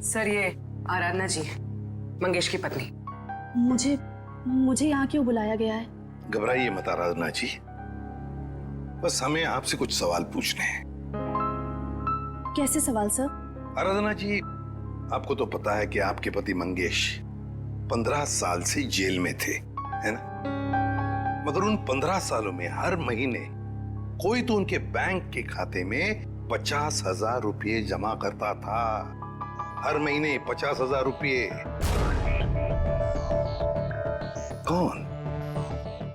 Sir ये आराधना जी, मंगेश की पत्नी। मुझे यहाँ क्यों बुलाया गया है? घबराइए मत आराधना जी, बस हमें आपसे कुछ सवाल पूछने हैं। कैसे सवाल सर? आराधना जी, आपको तो पता है कि आपके पति मंगेश 15 साल से जेल में थे, है ना? मगर उन 15 सालों में हर महीने कोई तो उनके बैंक के खाते में 50,000 रुपये जमा करता था। हर महीने 50,000 रुपये।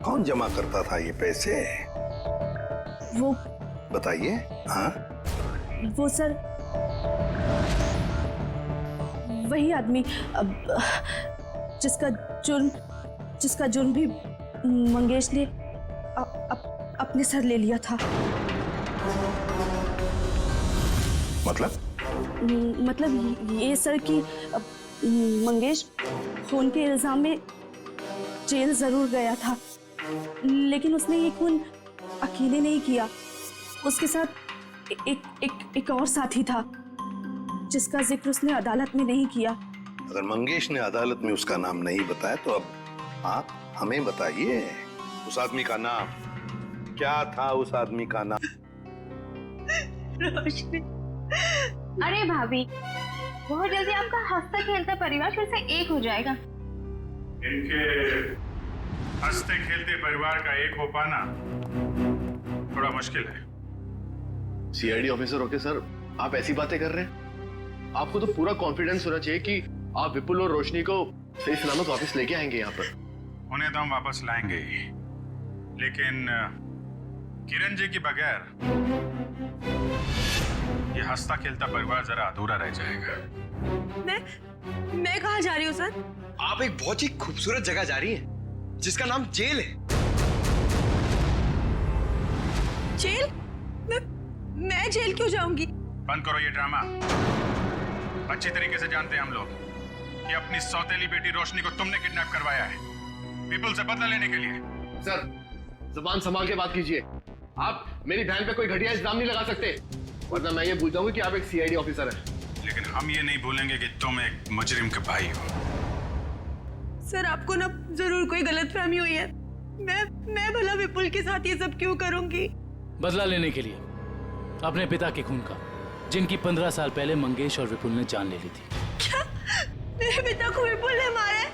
कौन जमा करता था ये पैसे? वो बताइए। हाँ, वो सर, वही आदमी जिसका जुर्म भी मंगेश ने अपने सर ले लिया था। मतलब ये सर कि मंगेश खून के इल्जाम में जेल जरूर गया था, लेकिन उसने ये खून अकेले नहीं किया। उसके साथ एक और साथी था जिसका जिक्र उसने अदालत में नहीं किया। अगर मंगेश ने अदालत में उसका नाम नहीं बताया तो अब आप हमें बताइए, उस आदमी का नाम क्या था? उस आदमी का नाम? रोशनी। अरे भाभी, बहुत जल्दी आपका हंसता खेलता परिवार फिर से एक हो जाएगा। इनके हंसते खेलते परिवार का एक हो पाना थोड़ा मुश्किल है। सीआईडी ऑफिसर होके सर आप ऐसी बातें कर रहे हैं? आपको तो पूरा कॉन्फिडेंस होना चाहिए कि आप विपुल और रोशनी को सही सलामत वापस लेके आएंगे यहाँ पर। उन्हें तो हम वापस लाएंगे ही, लेकिन किरण जी के बगैर ये हंसता खेलता परिवार जरा अधूरा रह जाएगा। मैं कहाँ जा रही हूँ सर? आप एक बहुत ही खूबसूरत जगह जा रही हैं जिसका नाम जेल है। जेल? मैं जेल क्यों जाऊंगी? बंद करो ये ड्रामा। अच्छी तरीके से जानते हैं हम लोग कि अपनी सौतेली बेटी रोशनी को तुमने किडनैप करवाया है विपुल से बदला लेने के लिए। सर जुबान संभाल के बात कीजिए। आप मेरी बहन पे कोई घटिया इल्जाम नहीं लगा सकते, वरना मैं ये भूल जाऊंगी कि आप एक सीआईडी ऑफिसर हैं। लेकिन हम ये नहीं भूलेंगे कि तुम एक मुजरिम के भाई हो। सर आपको ना जरूर कोई गलतफहमी हुई है। मैं भला विपुल के साथ ये सब क्यों करूंगी? बदला लेने के लिए अपने पिता के खून का, जिनकी 15 साल पहले मंगेश और विपुल ने जान ले ली थी। क्या मेरे पिता को विपुल ने मारा है?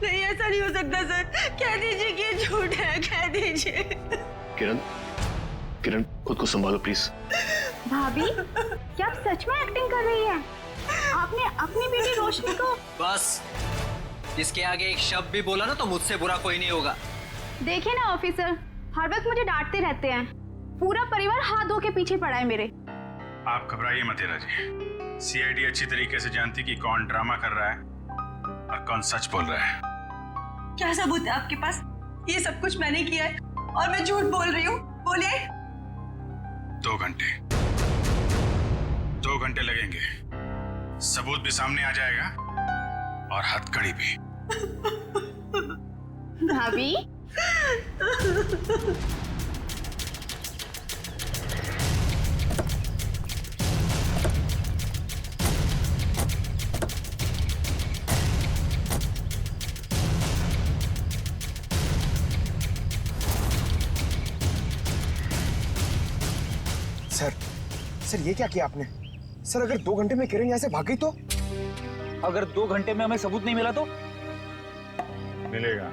नहीं, ऐसा नहीं हो सकता सर। कह दीजिए कि ये झूठ है, कह दीजिए। किरण खुद को संभालो प्लीज। भाभी, क्या आप सच में एक्टिंग कर रही हैं? आपने अपनी बेटी रोशनी को। बस, इसके आगे एक शब्द भी बोला ना तो मुझसे बुरा कोई नहीं होगा। देखिए ना ऑफिसर, हर वक्त मुझे डांटते रहते हैं। पूरा परिवार हाथ धो के पीछे पड़ा है मेरे। आप घबराइए मत हीरा जी। सीआईडी अच्छी तरीके से जानती कि कौन ड्रामा कर रहा है और कौन सच बोल रहा है। क्या सबूत है आपके पास? ये सब कुछ मैंने किया है और मैं झूठ बोल रही हूँ? बोलिए। 2 घंटे 2 घंटे लगेंगे, सबूत भी सामने आ जाएगा और हथकड़ी भी। भाभी, सर ये क्या किया आपने? सर अगर 2 घंटे में किरण यहाँ से भाग गई तो? अगर 2 घंटे में हमें सबूत नहीं मिला तो? मिलेगा,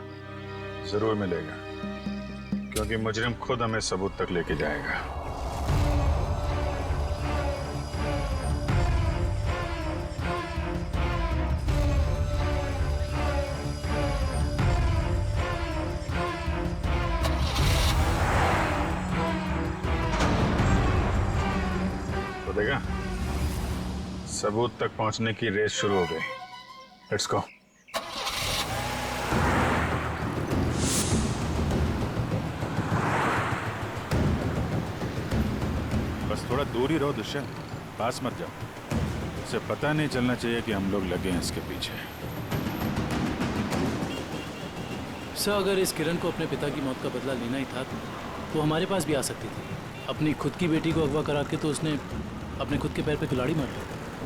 जरूर मिलेगा, क्योंकि मुजरिम खुद हमें सबूत तक लेके जाएगा। तो देखा, सबूत तक पहुंचने की रेस शुरू हो गई। Let's go. बस थोड़ा दूर ही रहो दुष्यंत, पास मत जाओ। उसे पता नहीं चलना चाहिए कि हम लोग लगे हैं इसके पीछे। सर अगर इस किरण को अपने पिता की मौत का बदला लेना ही था तो हमारे पास भी आ सकती थी। अपनी खुद की बेटी को अगवा करा के तो उसने अपने खुद के पैर पे कुल्हाड़ी मार ली।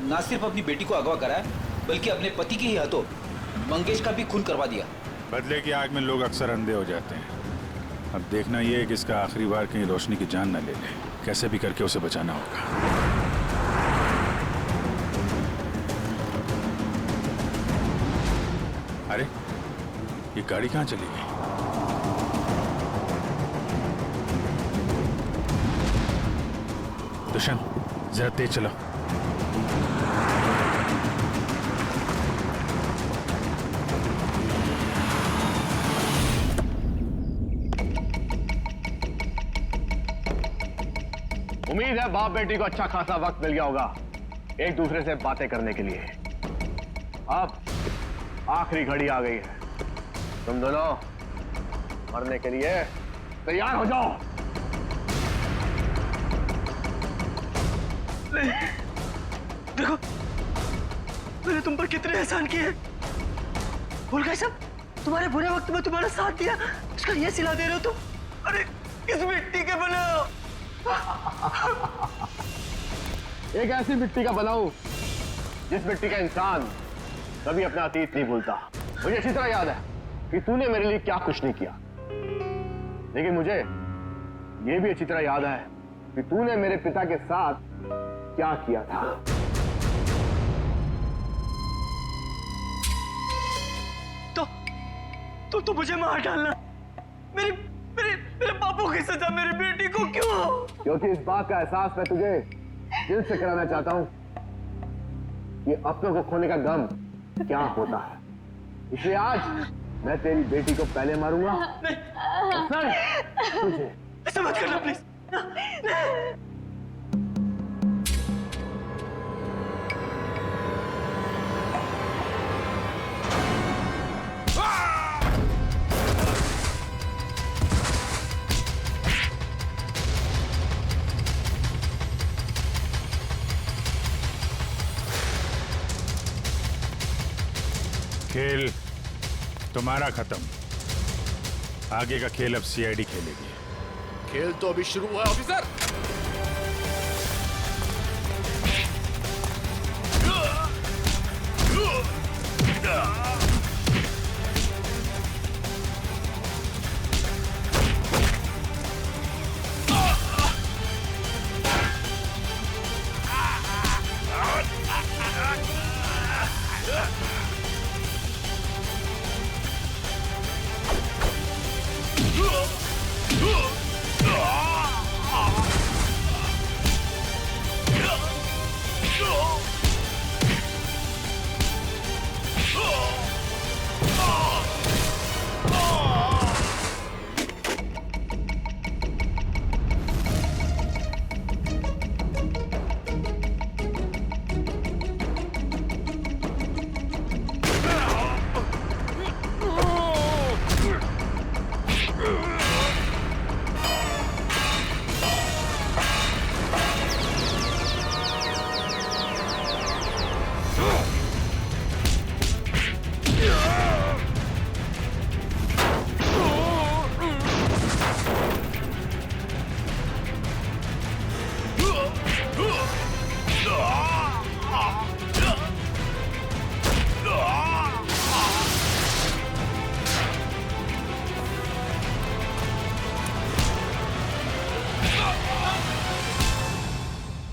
ना सिर्फ अपनी बेटी को अगवा कराया, बल्कि अपने पति के ही हाथों मंगेश का भी खून करवा दिया। बदले की आग में लोग अक्सर अंधे हो जाते हैं। अब देखना ये है कि इसका आखिरी बार कहीं रोशनी की जान न ले ले। कैसे भी करके उसे बचाना होगा। अरे ये गाड़ी कहाँ चली गई? दुष्यंत जरा तेज चलो। उम्मीद है बाप बेटी को अच्छा खासा वक्त मिल गया होगा एक दूसरे से बातें करने के लिए। अब आखिरी घड़ी आ गई है, तुम दोनों मरने के लिए तैयार हो जाओ। देखो मैंने तुम पर कितने एहसान किए। भूल गए सब? तुम्हारे बुरे वक्त में तुम्हारा साथ दिया, उसका ये सिला दे रहे हो तुम। अरे किस मिट्टी के बने हो? एक ऐसी मिट्टी का बनाऊं जिस मिट्टी का इंसान कभी अपना अतीत नहीं भूलता। मुझे अच्छी तरह याद है कि तूने मेरे लिए क्या कुछ नहीं किया, लेकिन मुझे यह भी अच्छी तरह याद है कि तूने मेरे पिता के साथ क्या किया था। तो मुझे मार डालना, मेरे मेरे मेरे बापू की सजा मेरी बेटी को क्यों? क्योंकि इस बात का एहसास मैं तुझे दिल से कराना चाहता हूं कि अपनों को खोने का गम क्या होता है। इसलिए आज मैं तेरी बेटी को पहले मारूंगा, फिर तुझे। ऐसा मत करना प्लीज। खेल तुम्हारा खत्म। आगे का खेल अब सीआईडी खेलेगी। खेल तो अभी शुरू हुआ है ऑफिसर।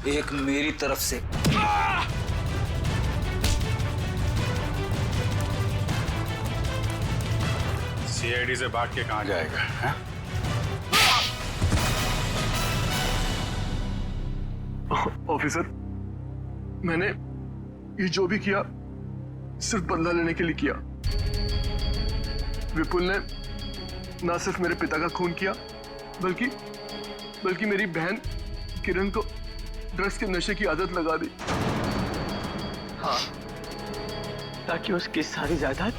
एक मेरी तरफ से सीआईडी से भाग के कहां जाएगा है? ऑफिसर, मैंने ये जो भी किया सिर्फ बदला लेने के लिए किया। विपुल ने ना सिर्फ मेरे पिता का खून किया, बल्कि मेरी बहन किरण को ड्रग्स के नशे की आदत लगा दी। हाँ, ताकि उसकी सारी जायदाद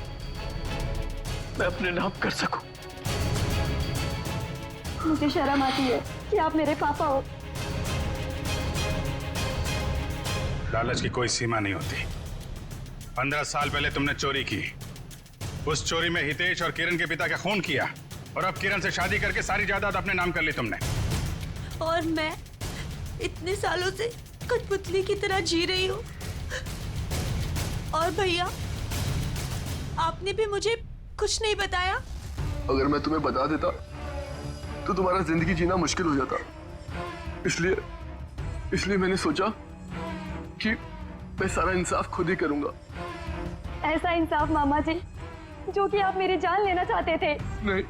मैं अपने नाम कर सकूं। मुझे शर्म आती है कि आप मेरे पापा हो। लालच की कोई सीमा नहीं होती। 15 साल पहले तुमने चोरी की, उस चोरी में हितेश और किरण के पिता का खून किया, और अब किरण से शादी करके सारी जायदाद अपने नाम कर ली तुमने। और मैं इतने सालों से कठपुतली की तरह जी रही हूँ। और भैया, आपने भी मुझे कुछ नहीं बताया। अगर मैं तुम्हें बता देता तो तुम्हारा जिंदगी जीना मुश्किल हो जाता। इसलिए मैंने सोचा कि मैं सारा इंसाफ खुद ही करूंगा। ऐसा इंसाफ मामा जी जो कि आप मेरी जान लेना चाहते थे। नहीं,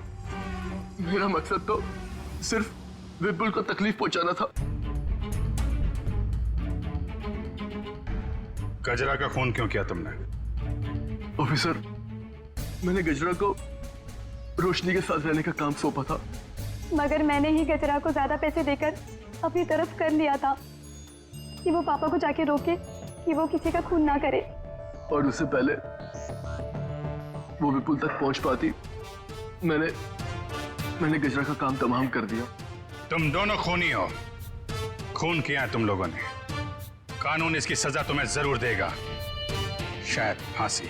मेरा मकसद तो सिर्फ विपुल को तकलीफ पहुंचाना था। गजरा का खून क्यों किया तुमने? ऑफिसर, मैंने गजरा को रोशनी के साथ रहने का काम सौंपा था, मगर मैंने ही गजरा को ज्यादा पैसे देकर अपनी तरफ कर लिया था कि वो पापा को जाके रोके कि वो किसी का खून ना करे। और उससे पहले वो विपुल तक पहुंच पाती मैंने गजरा का काम तमाम कर दिया। तुम दोनों खूनी हो, खून किया है तुम लोगों ने। कानून इसकी सजा तुम्हें जरूर देगा, शायद फांसी।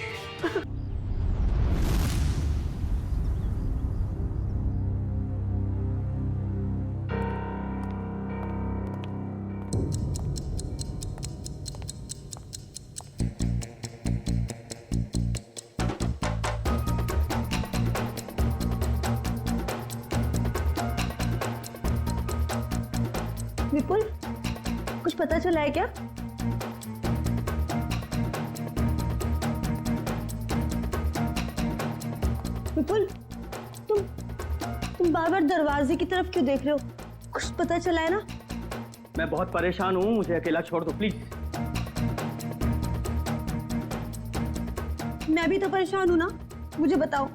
विपुल, कुछ पता चला है क्या? विपुल, तुम बार बार दरवाजे की तरफ क्यों देख रहे हो? कुछ पता चला है ना? मैं बहुत परेशान हूँ, मुझे अकेला छोड़ दो प्लीज। मैं भी तो परेशान हूँ ना, मुझे बताओ।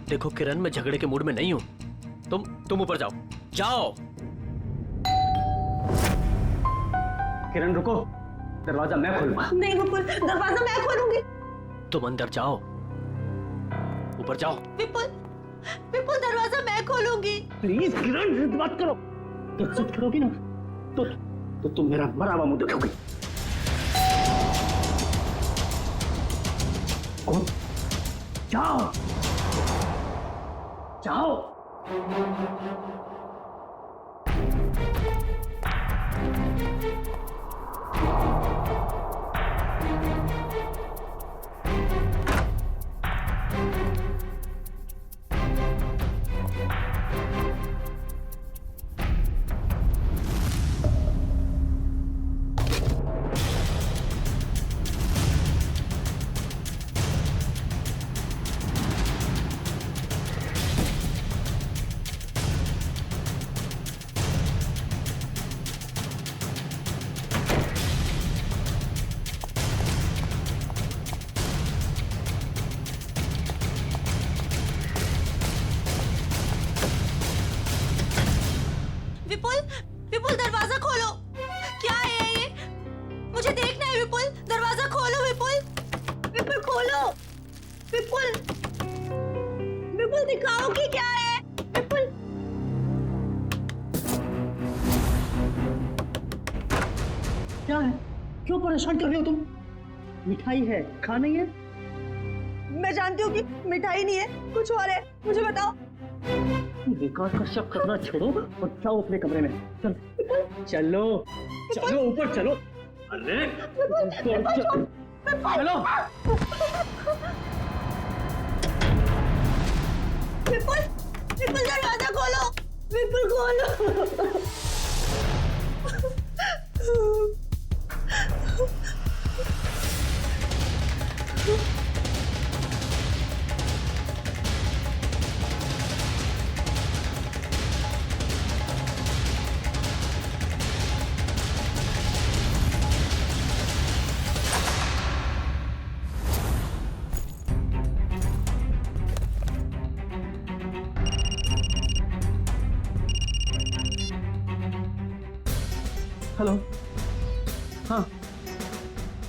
देखो किरण, मैं झगड़े के मूड में नहीं हूँ। तुम ऊपर जाओ। किरण रुको, दरवाजा मैं खोलूंगा। नहीं विपुल, दरवाजा मैं खोलूंगी। तुम अंदर जाओ, ऊपर जाओ। विपुल, दरवाजा मैं खोलूंगी। प्लीज किरण, जिद मत करो। तो जिद करोगी ना तो तुम मेरा मरा हुआ मुंह देखोगी। जाओ जाओ। विपुल, दरवाजा खोलो। क्या है ये? मुझे देखना है। विपुल, दरवाजा खोलो। विपुल खोलो। विपुल दिखाओ कि क्या है। विपुल, क्या है? क्यों परेशान कर रही हो तुम? मिठाई है, खाना ही है। मैं जानती हूँ कि मिठाई नहीं है, कुछ और है। मुझे बताओ। बेकार का शक करना छोड़ो और जाओ अपने कमरे में। चलो ऊपर चलो। अरे चलो। विपुल, दरवाजा खोलो। विपुल खोलो। हेलो।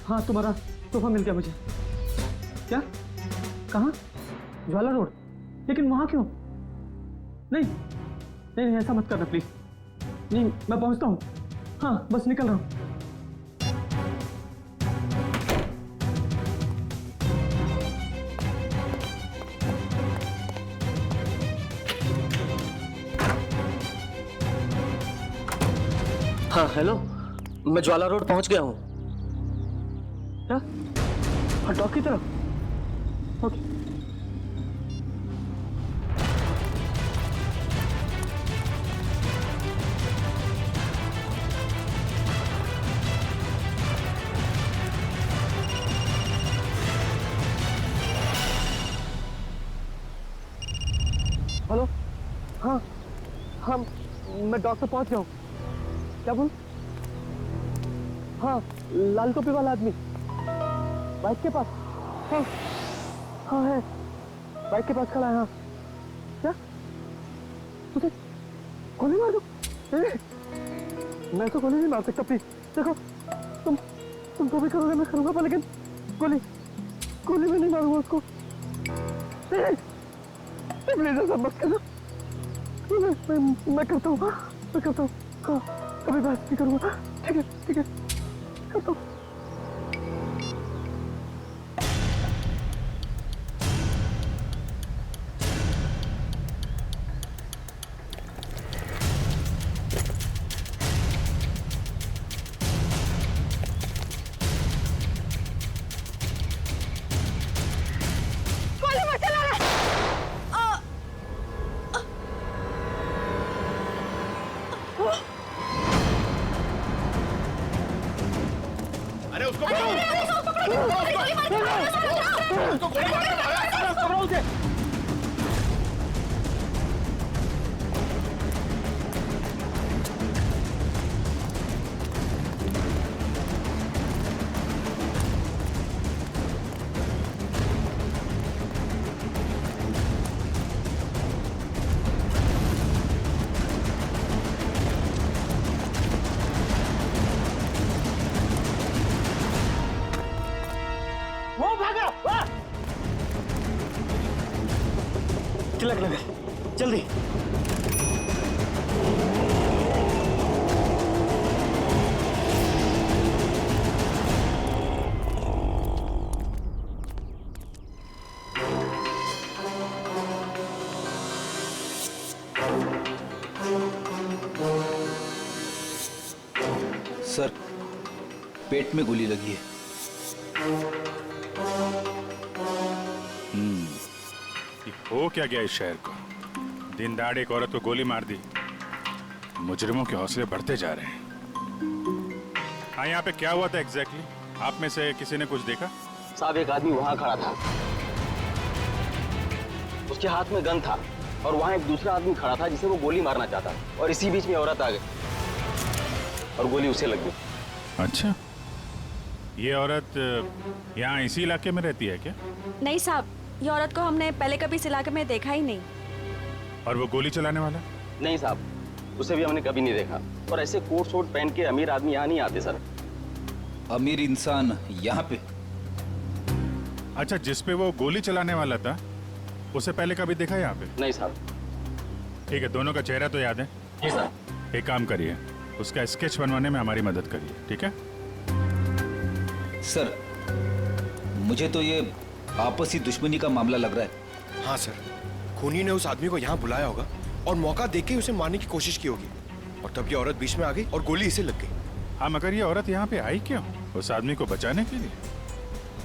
हाँ, तुम्हारा तोहफा मिल गया मुझे। क्या? कहाँ? ज्वाला रोड। लेकिन वहां क्यों? नहीं, ऐसा मत करना प्लीज। नहीं, मैं पहुंचता हूँ। हाँ, बस निकल रहा हूँ। हाँ हेलो। मैं ज्वाला रोड पहुंच गया हूँ। क्या? हाँ, डॉक की तरफ। ओके। हेलो। हाँ हाँ, मैं डॉक्टर पहुंच गया हूँ। क्या बोल? हाँ, लाल टोपी वाला आदमी बाइक के पास। हाँ हाँ है, बाइक के पास खड़ा है। हाँ, क्या तुझे गोली मार दो? मैं तो गोली नहीं मार सकता। प्लीज देखो, तुम जो भी करोगे मैं करूंगा, पर लेकिन गोली में नहीं मारूंगा उसको। प्लीज ऐसा मत करना। मैं करता हूँ। मैं करता हूँ। हाँ, कभी बात नहीं करूंगा। ठीक है ठीक है, करता हूँ। अरे उसको पकड़ो उसे। तिलक नगर, जल्दी। सर, पेट में गोली लगी है। हो क्या गया इस शहर को? दिन दहाड़े एक औरत को गोली मार दी। मुजरिमों के हौसले बढ़ते जा रहे हैं। हाँ, यहाँ पे क्या हुआ था एग्जैक्टली? आप में से किसी ने कुछ देखा? साहब, एक आदमी वहां खड़ा था, उसके हाथ में गन था, और वहां एक दूसरा आदमी खड़ा था जिसे वो गोली मारना चाहता, और इसी बीच में औरत आ गई और गोली उसे लग गई। अच्छा, ये औरत यहाँ इसी इलाके में रहती है क्या? नहीं साहब, ये औरत को हमने पहले कभी इस इलाके में देखा ही नहीं। और वो गोली चलाने वाला? नहीं साहब, उसे भी हमने कभी नहीं देखा, और ऐसे कोट शोट पहन के अमीर आदमी यहाँ नहीं आते सर। अमीर इंसान यहाँ पे? अच्छा, जिस पे वो गोली चलाने वाला था उसे पहले कभी देखा यहाँ पे? नहीं साहब। ठीक है, दोनों का चेहरा तो याद है? जी सर। एक काम करिए, उसका स्केच बनवाने में हमारी मदद करिए, ठीक है? सर, मुझे तो ये आपसी दुश्मनी का मामला लग रहा है। हाँ सर, खूनी ने उस आदमी को यहाँ बुलाया होगा और मौका देख के उसे मारने की कोशिश की होगी, और तब ये औरत बीच में आ गई और गोली इसे लग गई। हाँ, मगर ये औरत यहाँ पे आई क्यों? उस आदमी को बचाने के लिए?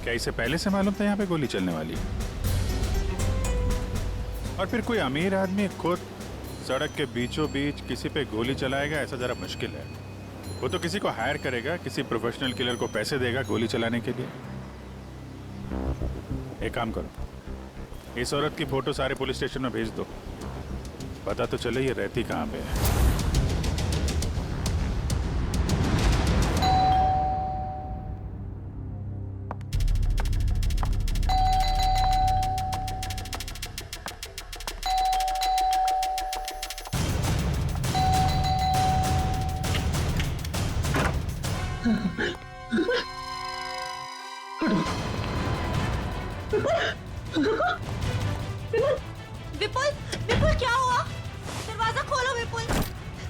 क्या इसे पहले से मालूम था यहाँ पे गोली चलने वाली है? और फिर कोई अमीर आदमी खुद सड़क के बीचों बीच किसी पे गोली चलाएगा, ऐसा जरा मुश्किल है। वो तो किसी को हायर करेगा, किसी प्रोफेशनल किलर को पैसे देगा गोली चलाने के लिए। एक काम करो, इस औरत की फोटो सारे पुलिस स्टेशन में भेज दो, पता तो चले ये रहती कहाँ पे है। विपुल, विपुल क्या हुआ? दरवाजा खोलो विपुल,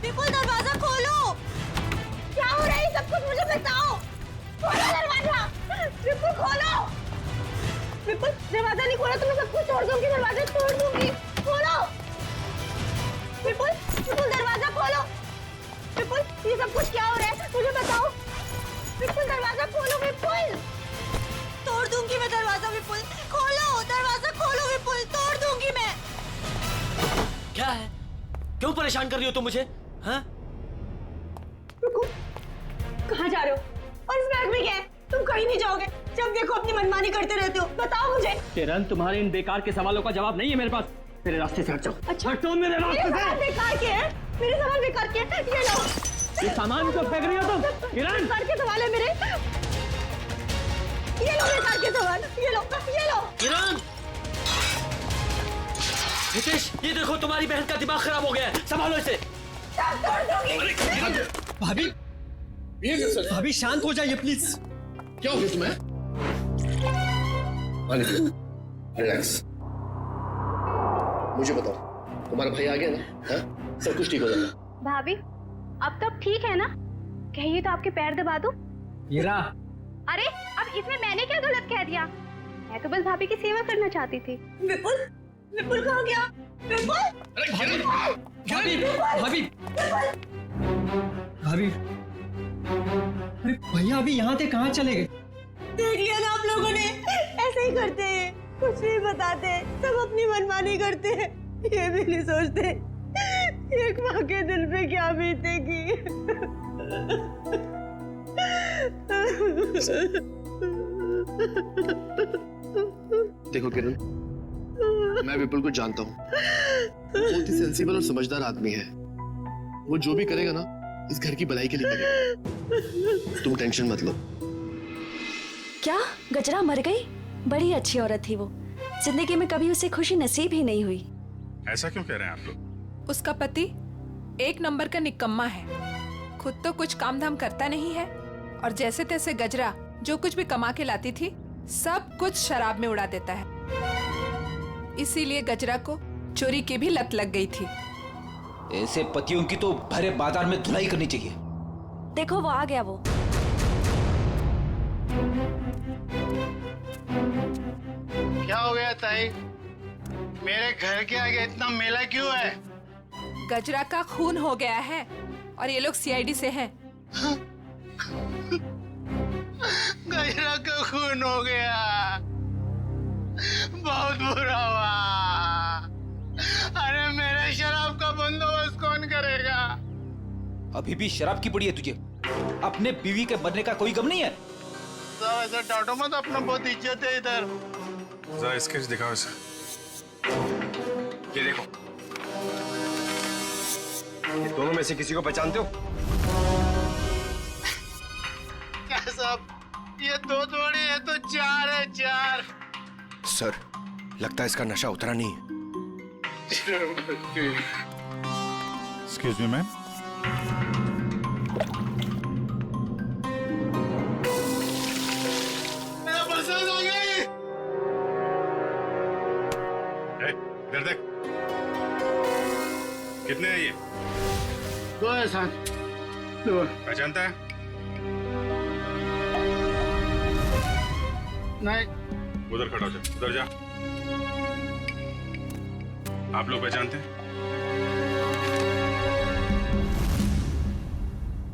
विपुल दरवाजा खोलो। क्या हो रहा है सब कुछ मुझे बताओ। खोलो दरवाजा, विपुल खोलो। विपुल, दरवाजा नहीं खोला तो मैं सब कुछ तोड़ दूंगी, दरवाजा तोड़ दूंगी। खोलो विपुल, विपुल दरवाजा खोलो। विपुल, ये सब कुछ क्या हो रहा है मुझे बताओ। क्या है? क्यों परेशान कर रही हो तुम मुझे? हाँ? रुको, कहाँ जा रहे हो? और इस बैग में क्या है? तुम कहीं नहीं जाओगे। जब देखो अपनी मनमानी करते रहते हो। बताओ मुझे। किरण, तुम्हारे इन बेकार के सवालों का जवाब नहीं है मेरे पास। मेरे रास्ते से हट जाओ। अच्छा, हटो मेरे रास्ते से। बेकार के है? मेरे सवाल बेकार के हैं? ये लो। ये सामान तो फेंक रही हो तुम? किरण, बेकार के सवाल है मेरे। ये लो बेकार के सवाल। ये लो, ये लो। किरण! हितेश, ये देखो तुम्हारी बहन का दिमाग खराब हो गया है। संभालो इसे। भाभी, भाभी शांत हो जाइए प्लीज। क्या हो गया तुम्हें? रिलैक्स। मुझे बताओ, तुम्हारा भाई आ गया ना? हाँ? सब कुछ ठीक हो जाएगा। भाभी, अब तो ठीक है ना? कहिए तो आपके पैर दबा दूं? हीरा, अरे अब इसमें मैंने क्या गलत कह दिया? मैं तो बस भाभी की सेवा करना चाहती थी। विपुल, विपुल कहाँ गया? विपुल! भाभी, भाभी, भाभी, अरे भैया अभी यहाँ से कहाँ चले गए? देख लिया ना आप लोगों ने, ऐसे ही करते हैं, कुछ नहीं बताते, सब अपनी मनमानी करते हैं, ये भी नहीं सोचते एक माँ के दिल पे क्या बीतेगी। देखो किरण, मैं विपुल को जानता हूँ। वो बहुत ही सेंसिबल और समझदार आदमी है। वो जो भी करेगा ना, इस घर की भलाई के लिए करेगा। तुम टेंशन मत लो। क्या गजरा मर गई? बड़ी अच्छी औरत थी वो। जिंदगी में कभी उसे खुशी नसीब ही नहीं हुई। ऐसा क्यों कह रहे हैं आप लोग? उसका पति एक नंबर का निकम्मा है। खुद तो कुछ काम धाम करता नहीं है और जैसे तैसे गजरा जो कुछ भी कमा के लाती थी सब कुछ शराब में उड़ा देता है। इसीलिए गजरा को चोरी की भी लत लग गई थी। ऐसे पतियों की तो भरे बाजार में धुलाई करनी चाहिए। देखो वो आ गया। वो क्या हो गया ताई? मेरे घर के आगे इतना मेला क्यों है? गजरा का खून हो गया है और ये लोग सीआईडी से हैं। गजरा का खून हो गया, बहुत बुरा हुआ। अरे मेरे शराब का बंदोबस्त कौन करेगा? अभी भी शराब की पड़ी है तुझे? अपने बीवी के मरने का कोई गम नहीं है? सब ऐसा डांटो मत, अपना बहुत इज्जत है इधर। जरा स्केच दिखाओ इसे। ये देखो, ये दोनों में से किसी को पहचानते हो? क्या सब? ये दो थोड़ी है तो चार है, चार। सर, लगता है इसका नशा उतरा नहीं है। Excuse me ma'am. मेरा बरसात आ गई। इधर देख, कितने हैं ये? दो है साथ। दो। पहचानता है? नहीं। उधर खड़ा हो जा, उधर जा। आप लोग पहचानते हैं?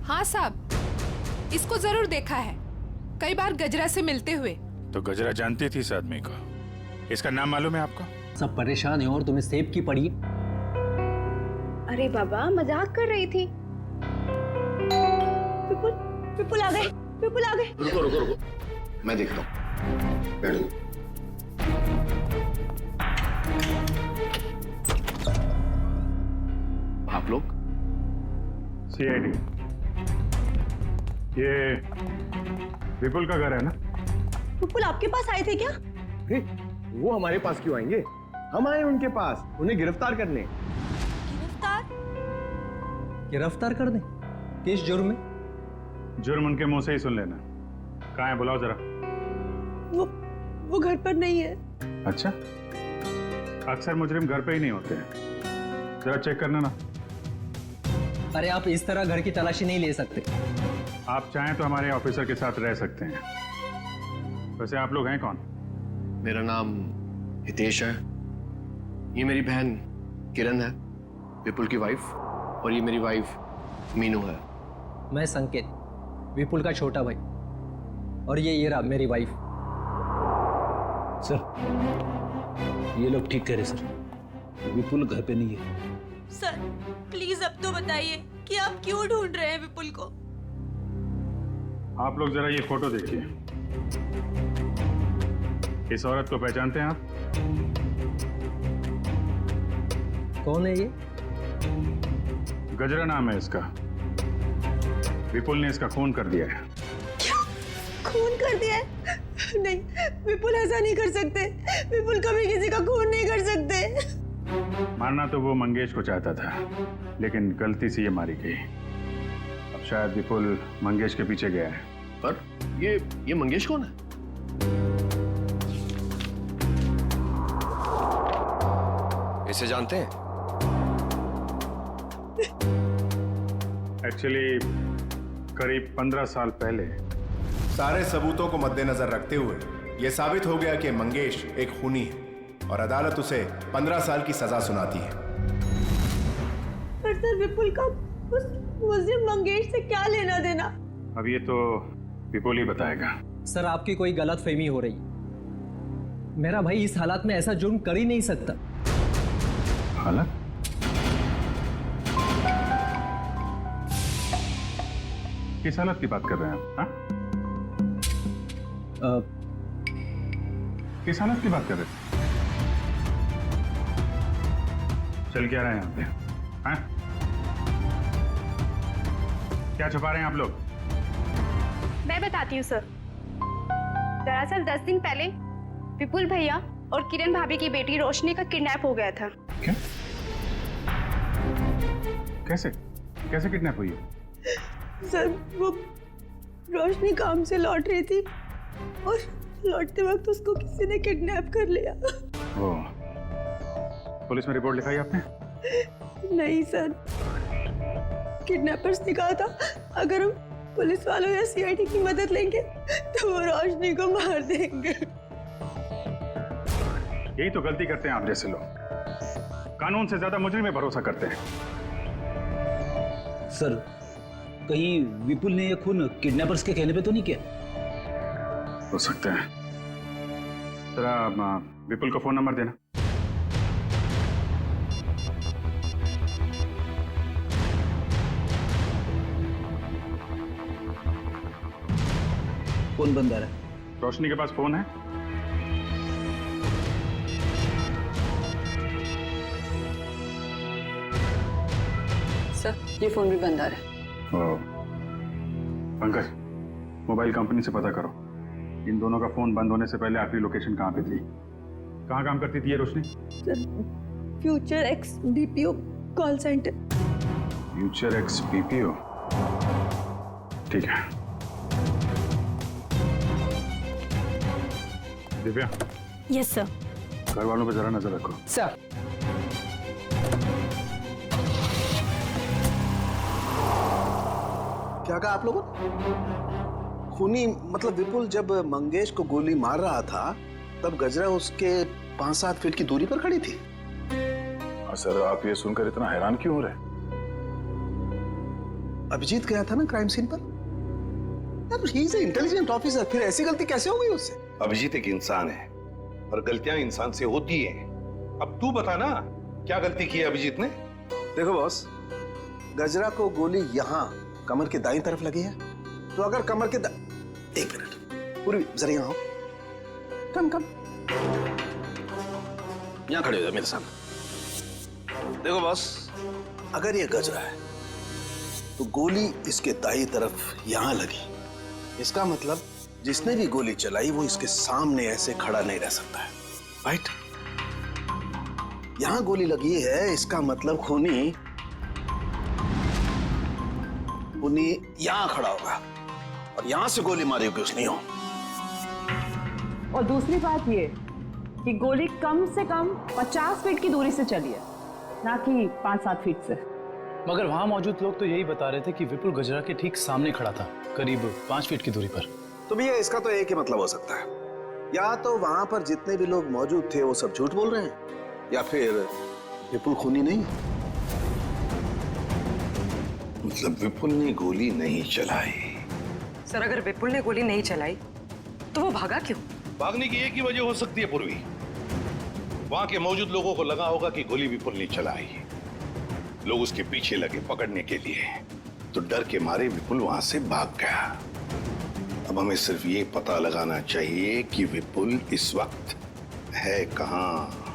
हाँ साहब, इसको जरूर देखा है, कई बार गजरा से मिलते हुए। तो गजरा जानती थी इस आदमी को? इसका नाम मालूम है आपको? सब परेशान है और तुम्हें सेब की पड़ी। अरे बाबा, मजाक कर रही थी। विपुल, विपुल आ गए, विपुल आ गए। रुको रुको रुको, मैं देखता हूँ। बैठो। आप लोग? सीआईडी। ये विपुल का घर है ना? विपुल आपके पास आए थे क्या? वो हमारे पास क्यों आएंगे? हम आए उनके पास, उन्हें गिरफ्तार करने। गिरफ्तार? गिरफ्तार कर दे? किस जुर्म में? जुर्म उनके मुंह से ही सुन लेना। कहाँ है, बुलाओ जरा। वो घर पर नहीं है। अच्छा, अक्सर मुजरिम घर पे ही नहीं होते हैं। जरा चेक करना ना। अरे आप इस तरह घर की तलाशी नहीं ले सकते। आप चाहें तो हमारे ऑफिसर के साथ रह सकते हैं। वैसे आप लोग हैं कौन? मेरा नाम हितेश है। ये मेरी बहन किरण है, विपुल की वाइफ, और ये मेरी वाइफ मीनू है। मैं संकेत, विपुल का छोटा भाई, और ये रहा मेरी वाइफ। सर, ये लोग ठीक करे सर। विपुल घर पे नहीं है। सर प्लीज अब तो बताइए कि आप क्यों ढूंढ रहे हैं विपुल को। आप लोग जरा ये फोटो देखिए। इस औरत को पहचानते हैं आप? कौन है ये? गजरा नाम है इसका। विपुल ने इसका खून कर दिया है। खून कर दिया है? नहीं, विपुल ऐसा नहीं कर सकते। विपुल कभी किसी का खून नहीं कर सकते। मारना तो वो मंगेश को चाहता था, लेकिन गलती से ये मारी गई। अब शायद विपुल मंगेश के पीछे गया है। पर ये मंगेश कौन है? इसे जानते हैं? एक्चुअली करीब 15 साल पहले सारे सबूतों को मद्देनजर रखते हुए यह साबित हो गया कि मंगेश एक खूनी है और अदालत उसे 15 साल की सजा सुनाती है। पर सर विपुल का उस मुझे मंगेश से क्या लेना देना? अब ये तो विपुल ही बताएगा। सर आपकी कोई गलतफहमी हो रही। मेरा भाई इस हालात में ऐसा जुर्म कर ही नहीं सकता। हालत? किस हालत की बात कर रहे हैं आप? हाँ? किस हालत की बात कर रहे हैं? चल क्या रहे हैं यहाँ पे? हाँ? क्या छुपा रहे हैं आप लोग? मैं बताती हूँ सर। दरअसल 10 दिन पहले विपुल भैया और किरण भाभी की बेटी रोशनी का किडनैप हो गया था। क्या? कैसे? कैसे किडनैप हुई है? सर वो रोशनी काम से लौट रही थी और लौटते वक्त उसको किसी ने किडनैप कर लिया। वो पुलिस में रिपोर्ट लिखाई आपने? नहीं सर, किडनैपर्स ने कहा था अगर हम पुलिस वालों या सीआईडी की मदद लेंगे तो वो रोशनी को मार देंगे। यही तो गलती करते हैं आप जैसे लोग। कानून से ज्यादा मुजरिम में भरोसा करते हैं। सर, कहीं विपुल ने यह खून किडनैपर्स के कहने पे तो नहीं किया? हो सकता है। जरा विपुल को फोन नंबर देना। फोन बंद आ रहा है। रोशनी के पास फोन है? सर ये फोन भी बंद आ रहा है। पंकज, मोबाइल कंपनी से पता करो इन दोनों का फोन बंद होने से पहले आपकी लोकेशन कहाँ पे थी? कहाँ काम करती थी ये Roshni? Sir future X BPO call centre. Future X BPO, ठीक है। दिव्या। Yes sir. घर वालों पे जरा नजर रखो। सर क्या कहा आप लोगों? खूनी मतलब विपुल जब मंगेश को गोली मार रहा था तब गजरा उसके 5-7 फीट की दूरी पर खड़ी थी। सर आप ये सुनकर इतना हैरान क्यों हो रहे? अभिजीत गया था ना क्राइम सीन पर। यार ही इज इंटेलिजेंट ऑफिसर, फिर ऐसी गलती कैसे हो गई उससे? अभिजीत एक इंसान है और गलतियां इंसान से होती हैं। अब तू बता ना क्या गलती की है अभिजीत ने? देखो बॉस, गजरा को गोली यहाँ कमर के दाईं तरफ लगी है, तो अगर कमर के एक मिनट पूरी जरा यहाँ आओ। कम यहाँ खड़े हो जाओ मेरे सामने। देखो बॉस, अगर ये गजरा है तो गोली इसके दाईं तरफ यहां लगी, इसका मतलब जिसने भी गोली चलाई वो इसके सामने ऐसे खड़ा नहीं रह सकता है, राइट? यहां गोली लगी है, इसका मतलब खूनी यहां खड़ा होगा और यहां से गोली मारी होगी उसने। और दूसरी बात ये कि गोली कम से कम 50 फीट की दूरी से चली है, ना कि 5-7 फीट से। मगर वहां मौजूद लोग तो यही बता रहे थे कि विपुल गजरा के ठीक सामने खड़ा था, करीब 5 फीट की दूरी पर। तो भैया इसका तो एक ही मतलब हो सकता है, या तो वहां पर जितने भी लोग मौजूद थे वो सब झूठ बोल रहे हैं, या फिर विपुल खूनी नहीं। मतलब विपुल ने गोली नहीं चलाई। सर अगर विपुल ने गोली नहीं चलाई तो वो भागा क्यों? भागने की एक ही वजह हो सकती है पूर्वी, वहां के मौजूद लोगों को लगा होगा कि गोली विपुल ने चलाई। लोग उसके पीछे लगे पकड़ने के लिए, तो डर के मारे विपुल वहां से भाग गया। अब हमें सिर्फ ये पता लगाना चाहिए कि विपुल इस वक्त है कहां।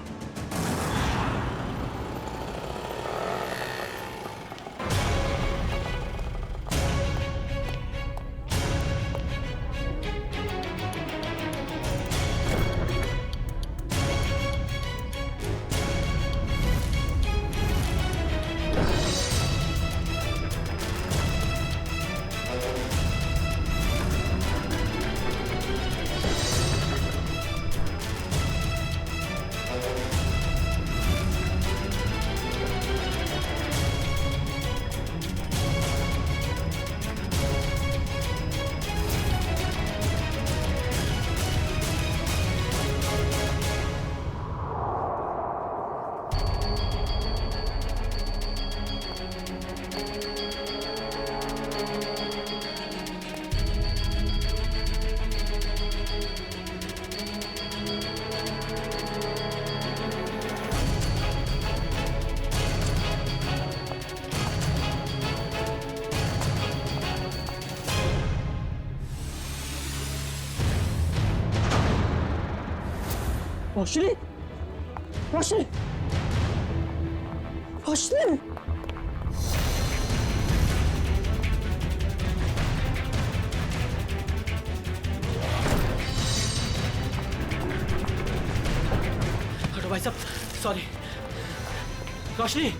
रोशनी, रोशनी, रोशनी। हटो भाई साहब, सॉरी। रोशनी,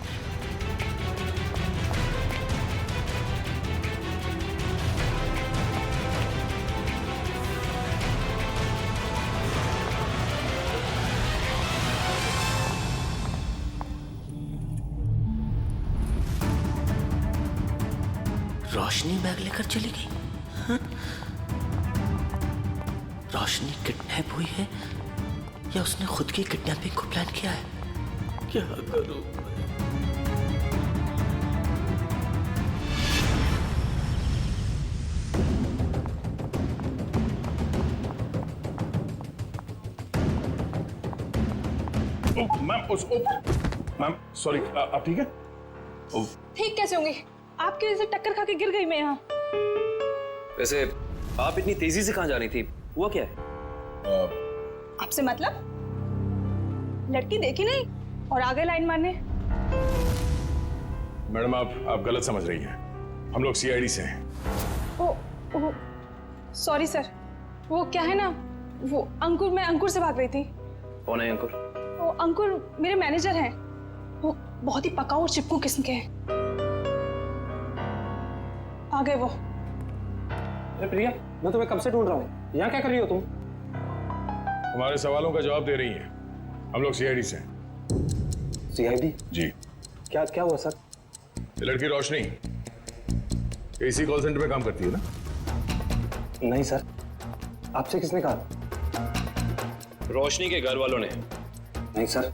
रोशनी बैग लेकर चली गई। हाँ? रोशनी किडनैप हुई है या उसने खुद की किडनैपिंग को प्लान किया है? क्या करूं? मैम सॉरी, आप ठीक है? ठीक कैसे होंगी? आपकी वजह से टक्कर खा के गिर गई मैं यहाँ। वैसे आप इतनी तेजी से कहाँ जा रही थी? हुआ क्या है? आपसे मतलब? लड़की देखी नहीं और आगे लाइन मारने। मैडम आप गलत समझ रही हैं। हम लोग सीआईडी से हैं। ओ सॉरी सर, वो क्या है ना, वो अंकुर, मैं अंकुर से भाग रही थी। कौन है अंकुर? वो अंकुर मेरे मैनेजर हैं। वो बहुत ही पकाऊ और चिपकू किस्म के हैं। आ गए वो। अरे प्रिया, मैं तुम्हें कब से ढूंढ रहा हूँ। यहाँ क्या कर रही हो तुम? हमारे सवालों का जवाब दे रही हैं। हम लोग सीआईडी से हैं। सीआईडी? जी। क्या क्या हुआ सर? ये लड़की रोशनी एसी कॉल सेंटर में काम करती है ना? नहीं सर, आपसे किसने कहा? रोशनी के घर वालों ने। नहीं सर,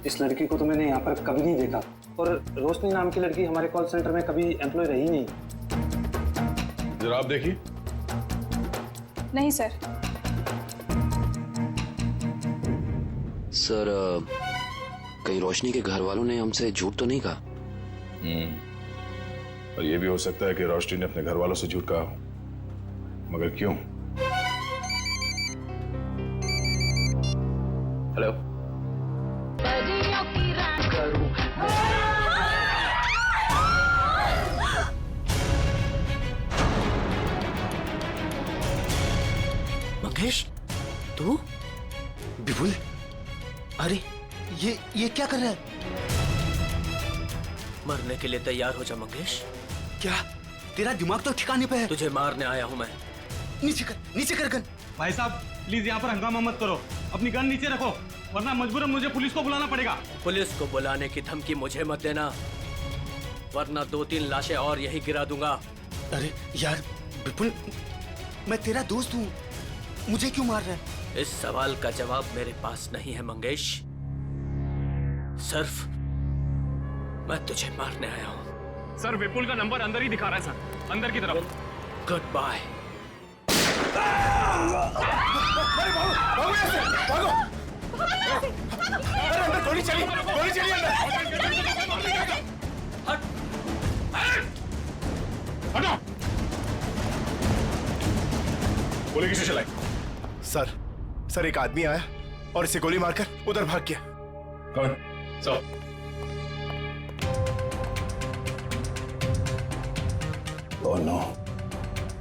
इस लड़की को तो मैंने यहाँ पर कभी नहीं देखा, और रोशनी नाम की लड़की हमारे कॉल सेंटर में कभी एम्प्लॉय रही नहीं। जरा आप देखिए। नहीं सर। सर, कहीं रोशनी के घर वालों ने हमसे झूठ तो नहीं कहा? और ये भी हो सकता है कि रोशनी ने अपने घर वालों से झूठ कहा हो, मगर क्यों? हेलो, मंगेश, तू? विपुल, अरे ये क्या कर रहा है? मरने के लिए तैयार हो जा मंगेश। क्या तेरा दिमाग तो ठिकाने पे है? तुझे मारने आया हूं मैं। नीचे कर गन। भाई साहब प्लीज यहाँ पर हंगामा मत करो, अपनी गन नीचे रखो, वरना मजबूरन मुझे पुलिस को बुलाना पड़ेगा। पुलिस को बुलाने की धमकी मुझे मत देना, वरना 2-3 लाशें और यही गिरा दूंगा। अरे यार विपुल, मैं तेरा दोस्त हूँ, मुझे क्यों मार रहा है? इस सवाल का जवाब मेरे पास नहीं है मंगेश। सिर्फ मैं तुझे मारने आया हूँ। सर विपुल का नंबर अंदर ही दिखा रहा है सर, अंदर की तरफ। Good bye. भागो! गोली चली अंदर। हटो। गोली किसे चलाई? सर एक आदमी आया और इसे गोली मारकर उधर भाग गया। कौन? ओह नो,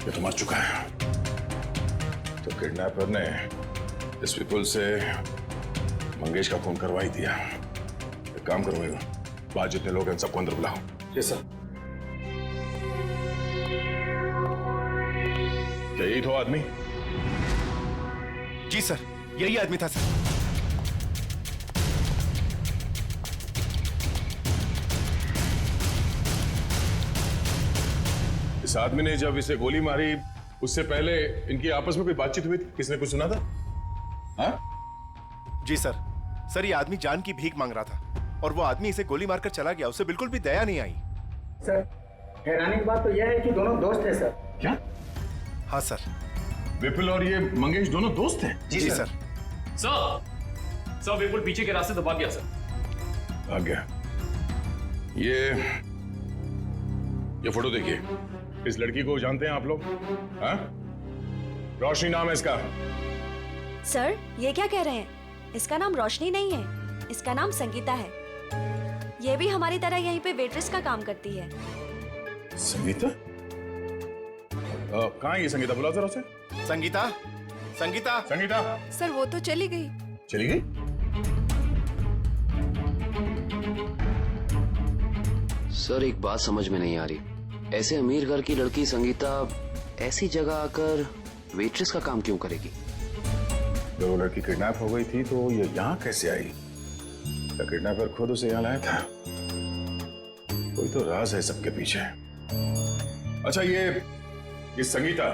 ये तो मर चुका है। तो किडनैपर ने इस विपुल से मंगेश का खून करवा ही दिया। एक काम करो, बाहर जितने लोग हैं सबको अंदर बुलाओ। Yes sir. यही तो आदमी? जी सर, यही आदमी था सर। इस आदमी ने जब इसे गोली मारी उससे पहले इनकी आपस में कोई बातचीत हुई थी? किसने कुछ सुना था? हाँ? जी सर ये आदमी जान की भीख मांग रहा था और वो आदमी इसे गोली मारकर चला गया। उसे बिल्कुल भी दया नहीं आई। सर हैरानी की बात तो यह है कि दोनों दोस्त हैं सर। क्या? हाँ सर। विपुल और ये मंगेश दोनों दोस्त हैं? जी सर। सर विपुल पीछे के रास्ते दबा गया सर। आ गया। ये फोटो देखिए। इस लड़की को जानते हैं आप लोग? हाँ? रोशनी नाम है इसका। सर ये क्या कह रहे हैं? इसका नाम रोशनी नहीं है, इसका नाम संगीता है। ये भी हमारी तरह यहीं पे वेट्रेस का काम करती है। संगीता? कहाँ है ये संगीता? बुला जरा उसे। संगीता। सर वो तो चली गई। चली गई? सर एक बात समझ में नहीं आ रही, ऐसे अमीर घर की लड़की संगीता ऐसी जगह आकर वेट्रेस का काम क्यों करेगी? जब वो लड़की किडनैप हो गई थी तो ये यहाँ कैसे आई? क्या किडनैपर खुद उसे यहाँ लाया था? कोई तो राज है सबके पीछे। अच्छा ये संगीता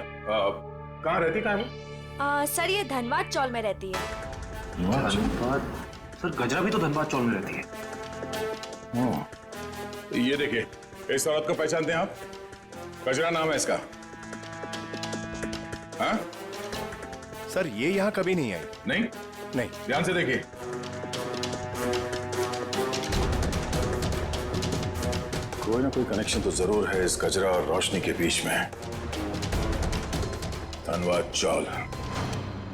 कहाँ रहती? कहाँ है वो? सर ये धनबाद चौल में रहती है। धनबाद? सर गजरा भी तो धनबाद चौल में रहती है। तो ये देखिए, इस औरत को पहचानते हैं आप? गजरा नाम है इसका। हाँ? सर ये यहाँ कभी नहीं आई। नहीं? ध्यान से देखिए। कोई ना कोई कनेक्शन तो जरूर है इस गजरा और रोशनी के बीच में। धनबाद चौल।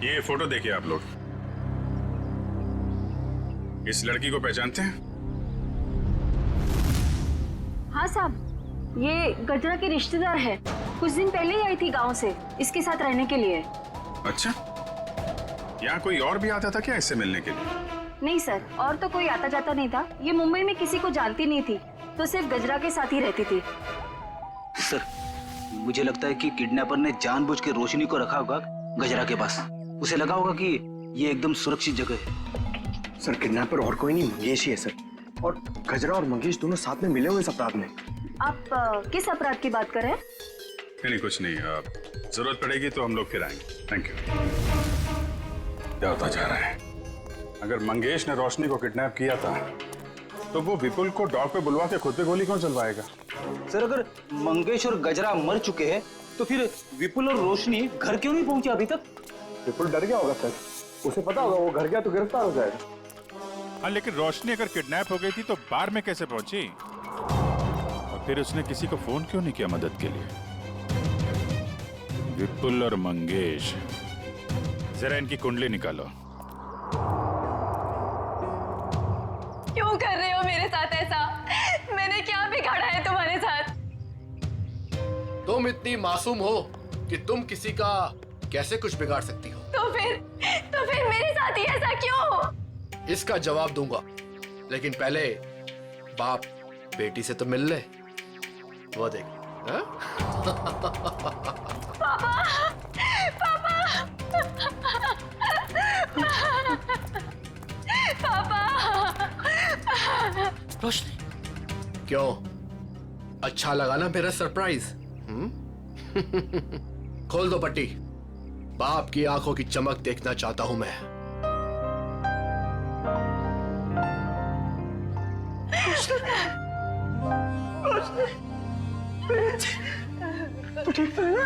ये फोटो देखिए आप लोग। इस लड़की को पहचानते हैं? हाँ साहब, ये गजरा की रिश्तेदार है। कुछ दिन पहले ही आई थी गांव से इसके साथ रहने के लिए। अच्छा, यहाँ कोई और भी आता था क्या इससे मिलने के लिए? नहीं सर, और तो कोई आता जाता नहीं था। ये मुंबई में किसी को जानती नहीं थी, तो सिर्फ गजरा के साथ ही रहती थी। सर मुझे लगता है कि किडनैपर ने जानबूझ के रोशनी को रखा होगा गजरा के पास। उसे लगा होगा कि ये एकदम सुरक्षित जगह है। सर किडनैपर और कोई नहीं, मंगेश ही है सर। और गजरा और मंगेश दोनों साथ में मिले हुए इस अपराध में। आप किस अपराध की बात कर रहे हैं? नहीं कुछ नहीं। जरूरत पड़ेगी तो हम लोग फिर आएंगे। Thank you. क्या होता जा रहा है? अगर मंगेश ने रोशनी को किडनैप किया था तो वो विपुल को डॉग पे बुलवा के खुद पे गोली कौन चलवाएगा? सर अगर मंगेश और गजरा मर चुके हैं तो फिर विपुल और रोशनी घर क्यों नहीं पहुंचे अभी तक? विपुल डर गया होगा सर। उसे पता होगा वो घर गया तो गिरफ्तार हो जाएगा। हाँ लेकिन रोशनी अगर किडनैप हो गई थी तो बार में कैसे पहुंची? और फिर उसने किसी को फोन क्यों नहीं किया मदद के लिए? विपुल और मंगेश, जरा इनकी कुंडली निकालो। क्यों कर रहे हो मेरे साथ ऐसा? मैंने क्या बिगाड़ा है तुम्हारे साथ? तुम इतनी मासूम हो कि तुम किसी का कैसे कुछ बिगाड़ सकती हो? तो फिर मेरे साथ ही ऐसा क्यों? इसका जवाब दूंगा, लेकिन पहले बाप बेटी से तो मिल ले। वो देख। पापा, पापा, पापा। रोशनी, क्यों? अच्छा लगा ना मेरा सरप्राइज? खोल दो पट्टी। बाप की आंखों की चमक देखना चाहता हूं मैं। तू ठीक है ना?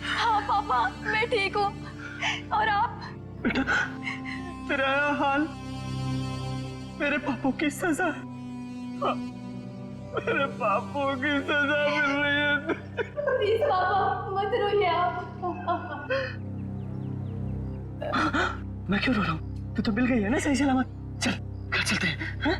हाँ पापा, मैं ठीक हूँ। और आप? बेटा तेरा हाल मेरे पापों की सजा, हाँ, मेरे पापों की सजा मिल रही है। प्लीज पापा मत रोइए आप। मैं क्यों रो रहा हूँ? तू तो मिल गई है ना सही सलामत। चल घर चलते हैं, हाँ?